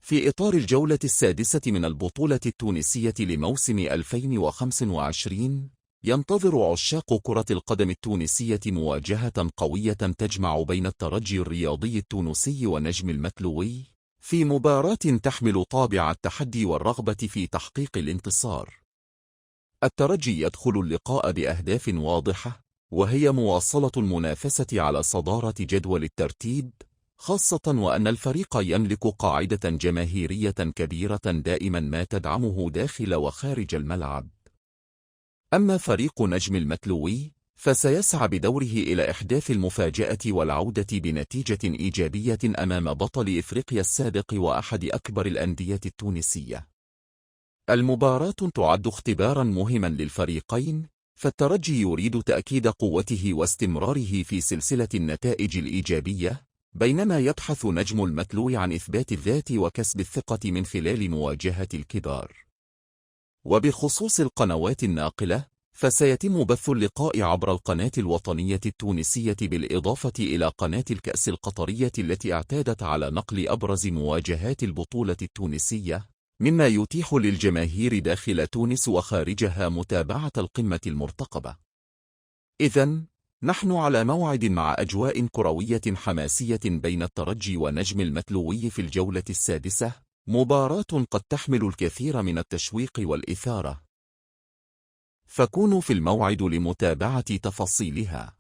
في إطار الجولة السادسة من البطولة التونسية لموسم 2025، ينتظر عشاق كرة القدم التونسية مواجهة قوية تجمع بين الترجي الرياضي التونسي ونجم المتلوي، في مباراة تحمل طابع التحدي والرغبة في تحقيق الانتصار. الترجي يدخل اللقاء بأهداف واضحة، وهي مواصلة المنافسة على صدارة جدول الترتيب، خاصة وأن الفريق يملك قاعدة جماهيرية كبيرة دائما ما تدعمه داخل وخارج الملعب. أما فريق نجم المتلوي فسيسعى بدوره إلى إحداث المفاجأة والعودة بنتيجة إيجابية أمام بطل إفريقيا السابق وأحد أكبر الأندية التونسية. المباراة تعد اختبارا مهما للفريقين، فالترجي يريد تأكيد قوته واستمراره في سلسلة النتائج الإيجابية، بينما يبحث نجم المتلو عن إثبات الذات وكسب الثقة من خلال مواجهة الكبار. وبخصوص القنوات الناقلة، فسيتم بث اللقاء عبر القناة الوطنية التونسية بالإضافة إلى قناة الكأس القطرية التي اعتادت على نقل أبرز مواجهات البطولة التونسية، مما يتيح للجماهير داخل تونس وخارجها متابعة القمة المرتقبة. إذن، نحن على موعد مع أجواء كروية حماسية بين الترجي ونجم المتلوي في الجولة السادسة، مباراة قد تحمل الكثير من التشويق والإثارة. فكونوا في الموعد لمتابعة تفاصيلها.